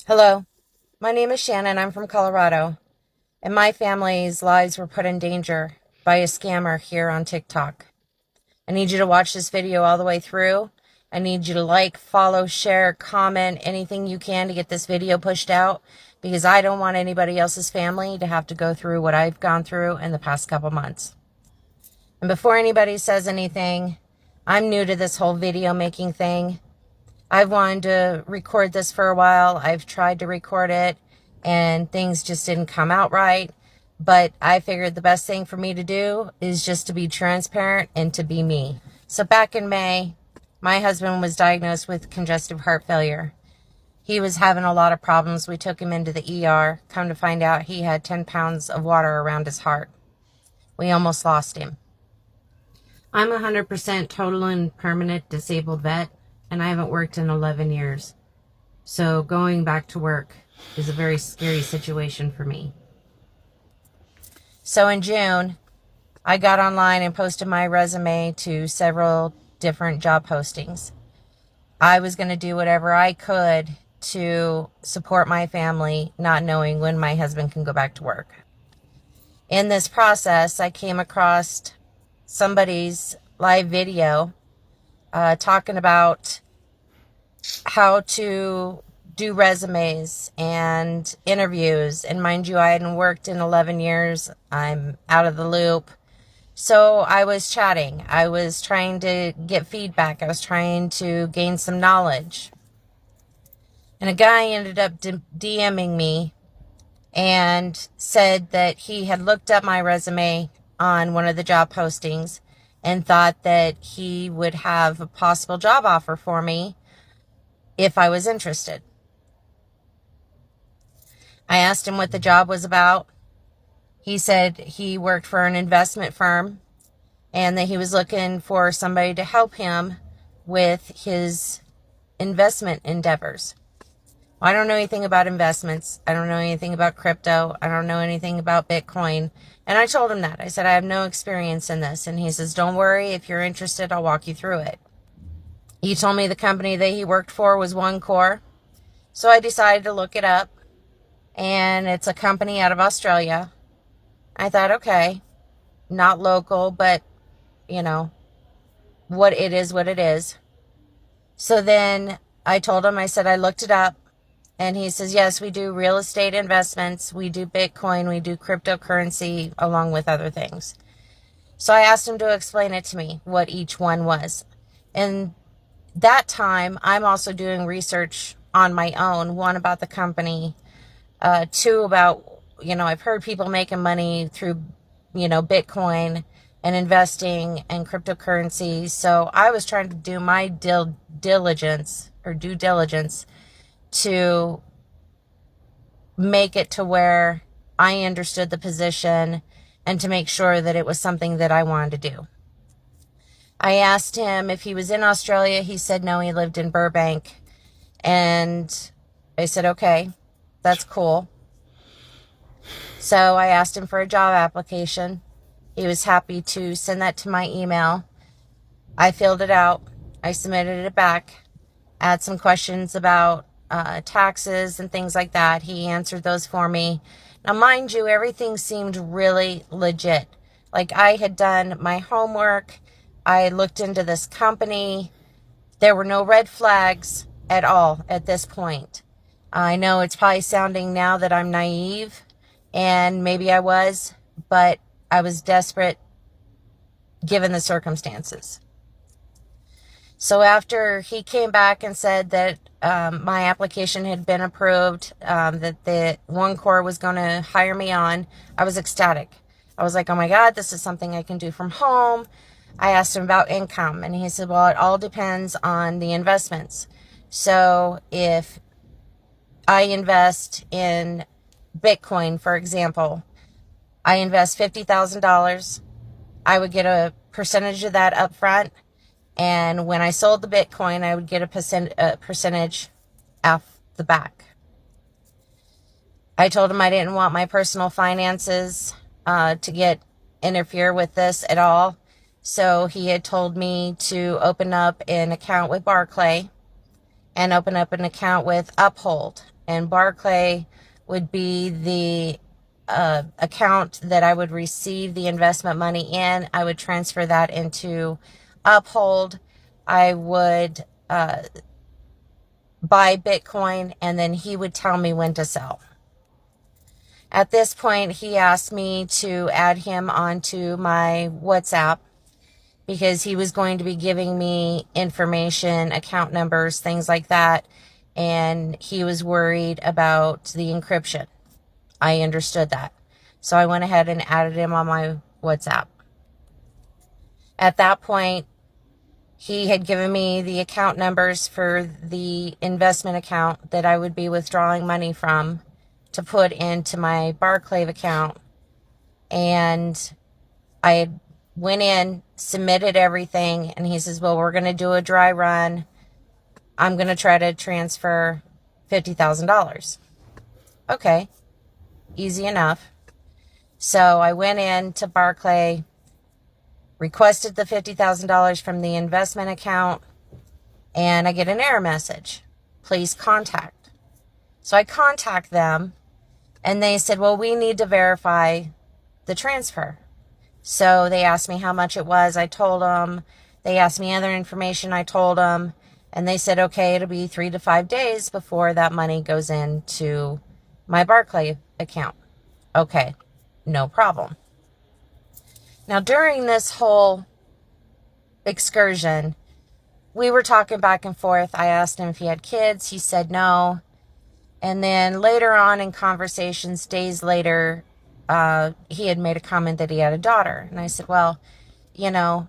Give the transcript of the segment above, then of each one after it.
Hello, my name is Shannon. I'm from Colorado, and my family's lives were put in danger by a scammer here on TikTok. I need you to watch this video all the way through. I need you to like, follow, share, comment, anything you can to get this video pushed out because I don't want anybody else's family to have to go through what I've gone through in the past couple months. And before anybody says anything, I'm new to this whole video making thing. I've wanted to record this for a while. I've tried to record it and things just didn't come out right. But I figured the best thing for me to do is just to be transparent and to be me. So back in May, my husband was diagnosed with congestive heart failure. He was having a lot of problems. We took him into the ER. Come to find out he had 10 pounds of water around his heart. We almost lost him. I'm 100% total and permanent disabled vet, and I haven't worked in 11 years. So going back to work is a very scary situation for me. So in June, I got online and posted my resume to several different job postings. I was going to do whatever I could to support my family, not knowing when my husband can go back to work. In this process, I came across somebody's live video talking about how to do resumes and interviews. And mind you, I hadn't worked in 11 years. I'm out of the loop. So I was chatting. I was trying to get feedback. I was trying to gain some knowledge. And a guy ended up DMing me and said that he had looked up my resume on one of the job postings and thought that he would have a possible job offer for me if I was interested. I asked him what the job was about. He said he worked for an investment firm and that he was looking for somebody to help him with his investment endeavors. I don't know anything about investments. I don't know anything about crypto. I don't know anything about Bitcoin. And I told him that. I said, I have no experience in this. And he says, don't worry. If you're interested, I'll walk you through it. He told me the company that he worked for was OneCore. So I decided to look it up. And it's a company out of Australia. I thought, okay, not local, but, what it is. So then I told him, I said, I looked it up. And he says, yes, we do real estate investments. We do Bitcoin. We do cryptocurrency along with other things. So I asked him to explain it to me, what each one was. And that time, I'm also doing research on my own. One, about the company. Two, about, I've heard people making money through, Bitcoin and investing and cryptocurrency. So I was trying to do my due diligence to make it to where I understood the position and to make sure that it was something that I wanted to do. I asked him if he was in Australia. He said no, he lived in Burbank. And I said, okay, that's cool. So I asked him for a job application. He was happy to send that to my email. I filled it out. I submitted it back. I had some questions about taxes and things like that. He answered those for me. Now, mind you, everything seemed really legit. Like I had done my homework. I looked into this company. There were no red flags at all at this point. I know it's probably sounding now that I'm naive, and maybe I was, but I was desperate given the circumstances. So after he came back and said that my application had been approved, that the OneCore was going to hire me on, I was ecstatic. I was like, oh my God, this is something I can do from home. I asked him about income, and he said, well, it all depends on the investments. So if I invest in Bitcoin, for example, I invest $50,000, I would get a percentage of that up front. And when I sold the Bitcoin, I would get a percentage off the back. I told him I didn't want my personal finances to interfere with this at all. So he had told me to open up an account with Barclay and open up an account with Uphold. and Barclay would be the account that I would receive the investment money in. I would transfer that into Uphold. I would buy Bitcoin, and then he would tell me when to sell. At this point, he asked me to add him onto my WhatsApp because he was going to be giving me information, account numbers, things like that. And he was worried about the encryption. I understood that. So I went ahead and added him on my WhatsApp. At that point, he had given me the account numbers for the investment account that I would be withdrawing money from to put into my Barclay account. And I went in, submitted everything, and he says, well, we're going to do a dry run. I'm going to try to transfer $50,000. Okay, easy enough. So I went in to Barclay, requested the $50,000 from the investment account, and I get an error message. Please contact. So I contact them, and they said, well, we need to verify the transfer. So they asked me how much it was. I told them. They asked me other information. I told them. And they said, okay, it'll be 3 to 5 days before that money goes into my Barclay account. Okay, no problem. Now, during this whole excursion, we were talking back and forth. I asked him if he had kids. He said no. And then later on in conversations, days later, he had made a comment that he had a daughter. And I said, well, you know,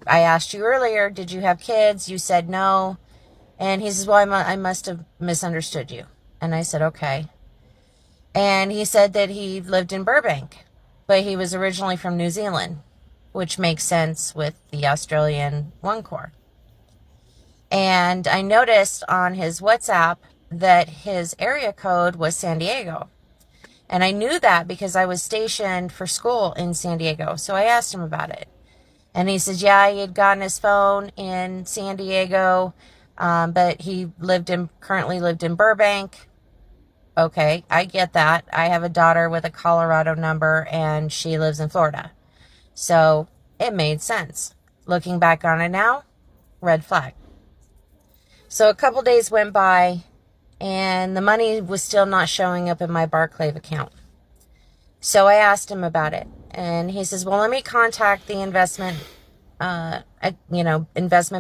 I asked you earlier, did you have kids? You said no. And he says, well, I must have misunderstood you. And I said, okay. And he said that he lived in Burbank, but he was originally from New Zealand, which makes sense with the Australian One Corps. And I noticed on his WhatsApp that his area code was San Diego. And I knew that because I was stationed for school in San Diego. So I asked him about it. And he says, yeah, he had gotten his phone in San Diego, but he currently lived in Burbank. Okay, I get that. I have a daughter with a Colorado number, and she lives in Florida. So it made sense. Looking back on it now, red flag. So a couple days went by, and the money was still not showing up in my Barclay account. So I asked him about it, and he says, well, let me contact the investment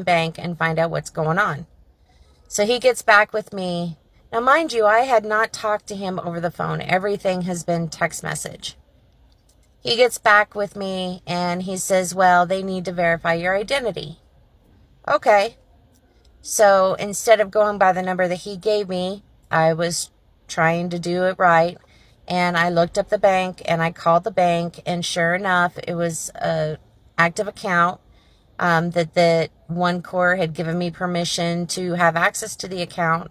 bank and find out what's going on. So he gets back with me. Now, mind you, I had not talked to him over the phone. Everything has been text message. He gets back with me, and he says, well, they need to verify your identity. Okay. So instead of going by the number that he gave me, I was trying to do it right. And I looked up the bank, and I called the bank, and sure enough, it was an active account that the One Corps had given me permission to have access to the account.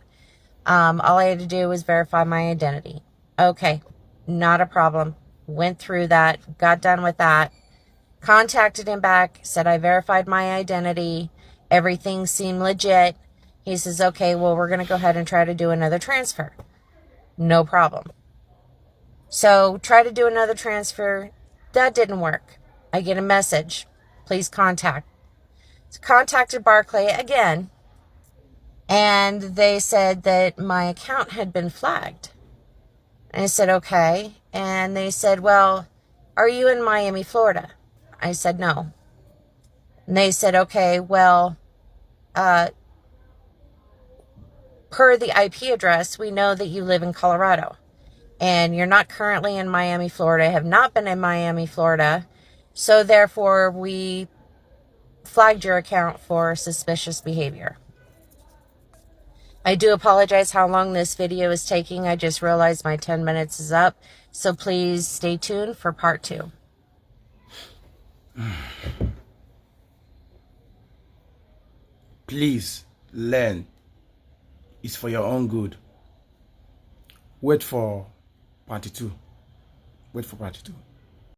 All I had to do was verify my identity. Okay, not a problem. Went through that, got done with that, contacted him back, said I verified my identity. Everything seemed legit. He says, okay, well, we're going to go ahead and try to do another transfer. No problem. So try to do another transfer. That didn't work. I get a message. Please contact. So contacted Barclay again. And they said that my account had been flagged. And I said, okay. And they said, well, are you in Miami, Florida? I said, no. And they said, okay, well, per the IP address, we know that you live in Colorado. And you're not currently in Miami, Florida, have not been in Miami, Florida. So therefore, we flagged your account for suspicious behavior. I do apologize how long this video is taking. I just realized my 10 minutes is up. So please stay tuned for part 2. Please learn. It's for your own good. Wait for part 2. Wait for part 2.